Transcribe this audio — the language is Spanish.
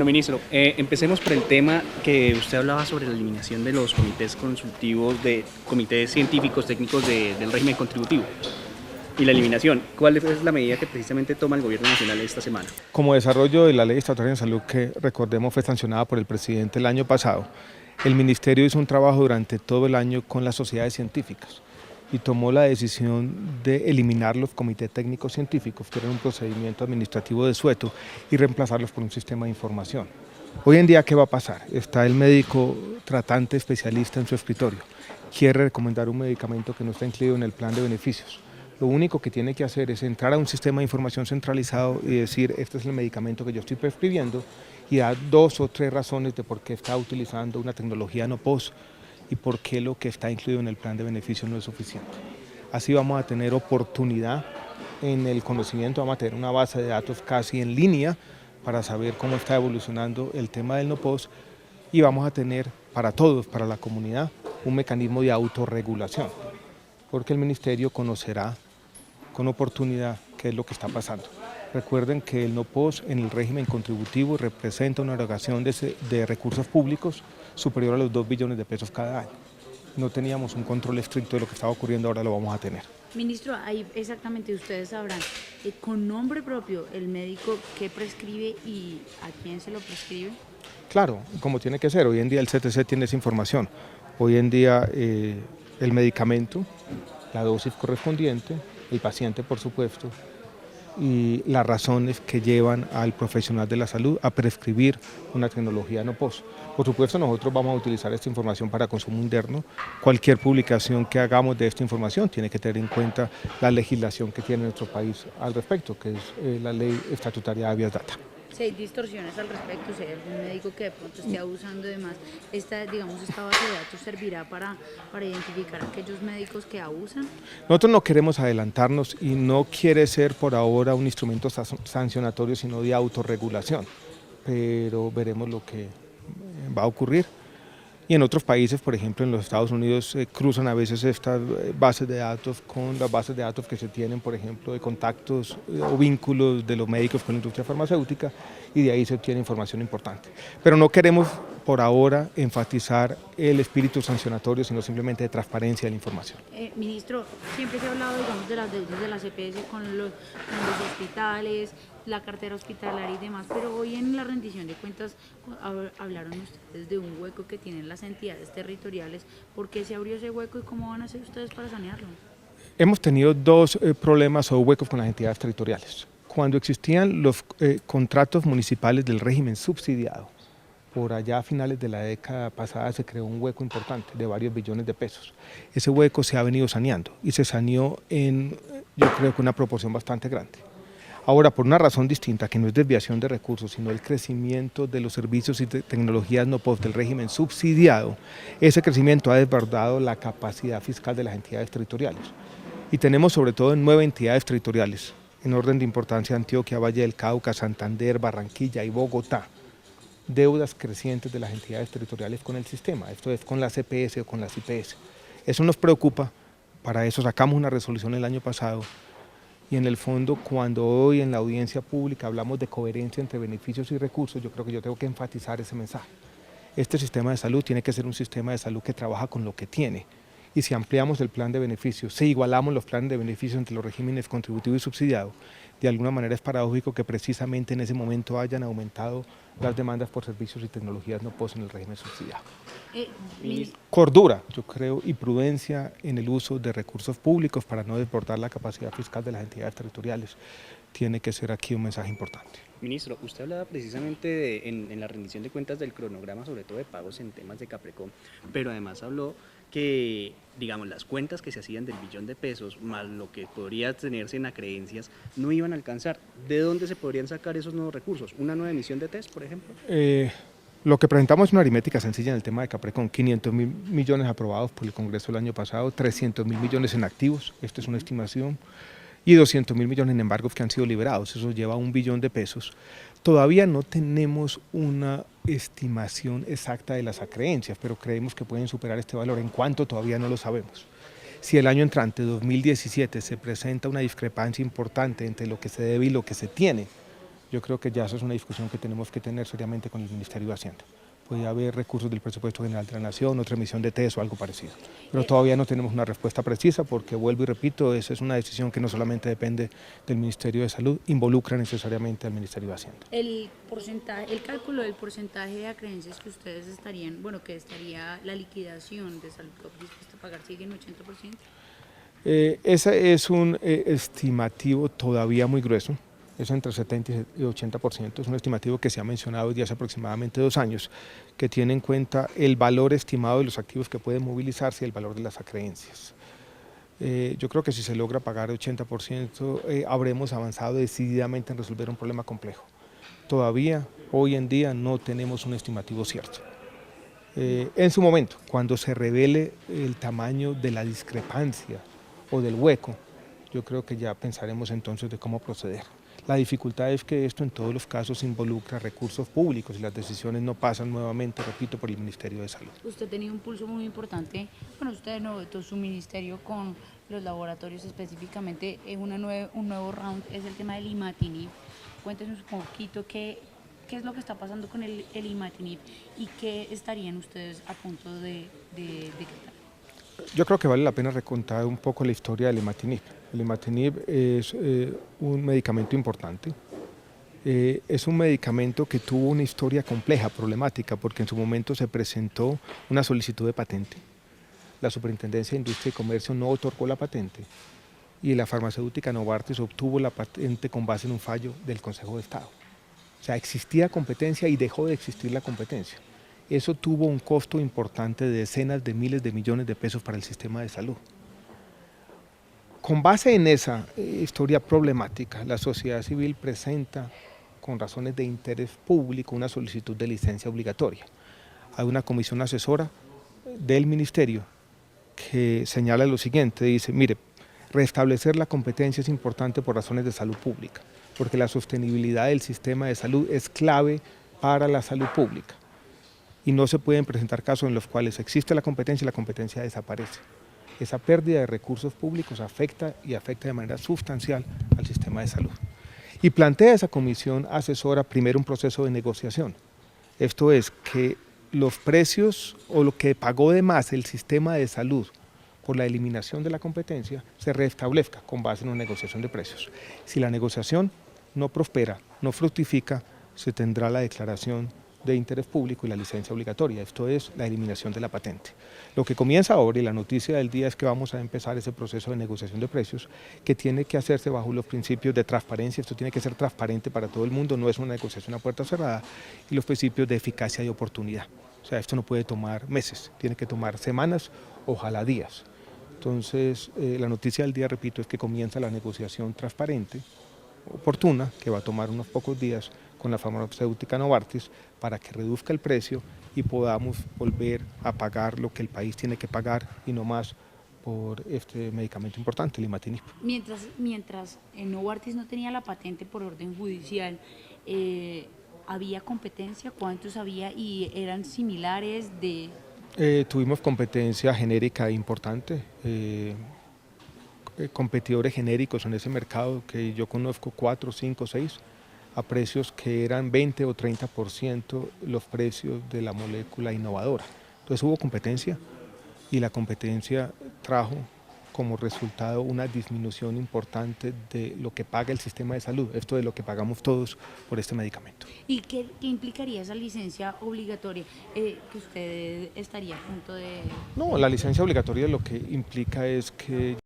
Bueno, ministro, empecemos por el tema que usted hablaba sobre la eliminación de los comités consultivos, de comités científicos técnicos del régimen contributivo y la eliminación. ¿Cuál es la medida que precisamente toma el gobierno nacional esta semana? Como desarrollo de la Ley Estatutaria de Salud, que recordemos fue sancionada por el presidente el año pasado, el Ministerio hizo un trabajo durante todo el año con las sociedades científicas y tomó la decisión de eliminar los comités técnicos científicos, que eran un procedimiento administrativo desueto, y reemplazarlos por un sistema de información. Hoy en día, ¿qué va a pasar? Está el médico tratante especialista en su escritorio, quiere recomendar un medicamento que no está incluido en el plan de beneficios. Lo único que tiene que hacer es entrar a un sistema de información centralizado y decir, este es el medicamento que yo estoy prescribiendo, y dar 2 o 3 razones de por qué está utilizando una tecnología no POS y por qué lo que está incluido en el plan de beneficios no es suficiente. Así vamos a tener oportunidad en el conocimiento, vamos a tener una base de datos casi en línea para saber cómo está evolucionando el tema del no POS, y vamos a tener para todos, para la comunidad, un mecanismo de autorregulación, porque el ministerio conocerá con oportunidad qué es lo que está pasando. Recuerden que el no POS en el régimen contributivo representa una erogación de recursos públicos superior a los 2 billones de pesos cada año. No teníamos un control estricto de lo que estaba ocurriendo, ahora lo vamos a tener. Ministro, ahí exactamente ustedes sabrán, con nombre propio, el médico qué prescribe y a quién se lo prescribe. Claro, como tiene que ser, hoy en día el CTC tiene esa información. Hoy en día el medicamento, la dosis correspondiente, el paciente por supuesto, y las razones que llevan al profesional de la salud a prescribir una tecnología no POS. Por supuesto, nosotros vamos a utilizar esta información para consumo interno. Cualquier publicación que hagamos de esta información tiene que tener en cuenta la legislación que tiene nuestro país al respecto, que es la Ley Estatutaria de Habeas Data. Si hay distorsiones al respecto, si hay algún médico que de pronto esté abusando de más, esta base de datos servirá para identificar a aquellos médicos que abusan. Nosotros no queremos adelantarnos y no quiere ser por ahora un instrumento sancionatorio, sino de autorregulación, pero veremos lo que va a ocurrir. Y en otros países, por ejemplo en los Estados Unidos, cruzan a veces estas bases de datos con las bases de datos que se tienen, por ejemplo, de contactos o vínculos de los médicos con la industria farmacéutica, y de ahí se obtiene información importante. Pero no queremos por ahora enfatizar el espíritu sancionatorio, sino simplemente de transparencia de la información. Ministro, siempre se ha hablado, digamos, de las deudas de la CPS con los hospitales, la cartera hospitalaria y demás, pero hoy en la rendición de cuentas hablaron ustedes de un hueco que tienen las entidades territoriales. ¿Por qué se abrió ese hueco y cómo van a hacer ustedes para sanearlo? Hemos tenido 2 problemas o huecos con las entidades territoriales. Cuando existían los contratos municipales del régimen subsidiado, por allá a finales de la década pasada se creó un hueco importante de varios billones de pesos. Ese hueco se ha venido saneando y se saneó en, yo creo que una proporción bastante grande. Ahora, por una razón distinta, que no es desviación de recursos, sino el crecimiento de los servicios y tecnologías no POS del régimen subsidiado, ese crecimiento ha desbordado la capacidad fiscal de las entidades territoriales. Y tenemos sobre todo 9 entidades territoriales, en orden de importancia: Antioquia, Valle del Cauca, Santander, Barranquilla y Bogotá, deudas crecientes de las entidades territoriales con el sistema, esto es con la CPS o con las IPS. Eso nos preocupa, para eso sacamos una resolución el año pasado, y en el fondo, cuando hoy en la audiencia pública hablamos de coherencia entre beneficios y recursos, yo creo que yo tengo que enfatizar ese mensaje. Este sistema de salud tiene que ser un sistema de salud que trabaja con lo que tiene, y si ampliamos el plan de beneficios, si igualamos los planes de beneficios entre los regímenes contributivo y subsidiado, de alguna manera es paradójico que precisamente en ese momento hayan aumentado las demandas por servicios y tecnologías no POS en el régimen subsidiado. Cordura, yo creo, y prudencia en el uso de recursos públicos para no desbordar la capacidad fiscal de las entidades territoriales tiene que ser aquí un mensaje importante. Ministro, usted hablaba precisamente en la rendición de cuentas del cronograma, sobre todo de pagos en temas de Caprecom, pero además habló que, digamos, las cuentas que se hacían del billón de pesos, más lo que podría tenerse en acreencias, no iban a alcanzar. ¿De dónde se podrían sacar esos nuevos recursos? ¿Una nueva emisión de test, por ejemplo? Lo que presentamos es una aritmética sencilla en el tema de Caprecom: 500.000 millones aprobados por el Congreso el año pasado, 300.000 millones en activos, esta es una estimación, y 200.000 millones en embargos que han sido liberados, eso lleva a 1 billón de pesos. Todavía no tenemos una estimación exacta de las acreencias, pero creemos que pueden superar este valor. ¿En cuánto? Todavía no lo sabemos. Si el año entrante, 2017, se presenta una discrepancia importante entre lo que se debe y lo que se tiene, yo creo que ya esa es una discusión que tenemos que tener seriamente con el Ministerio de Hacienda. Puede haber recursos del presupuesto general de la Nación, otra emisión de TES o algo parecido. Pero todavía no tenemos una respuesta precisa porque, vuelvo y repito, esa es una decisión que no solamente depende del Ministerio de Salud, involucra necesariamente al Ministerio de Hacienda. El porcentaje, el cálculo del porcentaje de acreencias que ustedes estarían, bueno, que estaría la liquidación de Salud dispuesta a pagar, ¿sigue en 80%? Ese es un estimativo todavía muy grueso. Es entre 70 y 80%, es un estimativo que se ha mencionado desde hace aproximadamente 2 años, que tiene en cuenta el valor estimado de los activos que pueden movilizarse y el valor de las acreencias. Yo creo que si se logra pagar 80%, habremos avanzado decididamente en resolver un problema complejo. Todavía, hoy en día, no tenemos un estimativo cierto. En su momento, cuando se revele el tamaño de la discrepancia o del hueco, yo creo que ya pensaremos entonces de cómo proceder. La dificultad es que esto en todos los casos involucra recursos públicos y las decisiones no pasan nuevamente, repito, por el Ministerio de Salud. Usted ha tenido un pulso muy importante, bueno, usted no, todo su ministerio con los laboratorios específicamente, un nuevo round es el tema del imatinib. Cuéntenos un poquito qué es lo que está pasando con el imatinib y qué estarían ustedes a punto de decretar. Yo creo que vale la pena recontar un poco la historia del imatinib. El imatinib es un medicamento importante. Es un medicamento que tuvo una historia compleja, problemática, porque en su momento se presentó una solicitud de patente. La Superintendencia de Industria y Comercio no otorgó la patente y la farmacéutica Novartis obtuvo la patente con base en un fallo del Consejo de Estado. O sea, existía competencia y dejó de existir la competencia. Eso tuvo un costo importante de decenas de miles de millones de pesos para el sistema de salud. Con base en esa historia problemática, la sociedad civil presenta, con razones de interés público, una solicitud de licencia obligatoria. Hay una comisión asesora del ministerio que señala lo siguiente, dice, mire, restablecer la competencia es importante por razones de salud pública, porque la sostenibilidad del sistema de salud es clave para la salud pública. Y no se pueden presentar casos en los cuales existe la competencia y la competencia desaparece. Esa pérdida de recursos públicos afecta de manera sustancial al sistema de salud. Y plantea esa comisión asesora primero un proceso de negociación. Esto es que los precios o lo que pagó de más el sistema de salud por la eliminación de la competencia se restablezca con base en una negociación de precios. Si la negociación no prospera, no fructifica, se tendrá la declaración de interés público y la licencia obligatoria, esto es la eliminación de la patente. Lo que comienza ahora y la noticia del día es que vamos a empezar ese proceso de negociación de precios que tiene que hacerse bajo los principios de transparencia, esto tiene que ser transparente para todo el mundo, no es una negociación a puerta cerrada, y los principios de eficacia y oportunidad. O sea, esto no puede tomar meses, tiene que tomar semanas, ojalá días. Entonces, la noticia del día, repito, es que comienza la negociación transparente, oportuna, que va a tomar unos pocos días con la farmacéutica Novartis para que reduzca el precio y podamos volver a pagar lo que el país tiene que pagar y no más por este medicamento importante, el imatinib. Mientras Novartis no tenía la patente por orden judicial, ¿había competencia? ¿Cuántos había y eran similares de...? Tuvimos competencia genérica importante, competidores genéricos en ese mercado que yo conozco 4, 5, 6, a precios que eran 20 o 30% los precios de la molécula innovadora. Entonces hubo competencia y la competencia trajo como resultado una disminución importante de lo que paga el sistema de salud, esto de lo que pagamos todos por este medicamento. ¿Y qué implicaría esa licencia obligatoria que usted estaría a punto de...? No, la licencia obligatoria lo que implica es que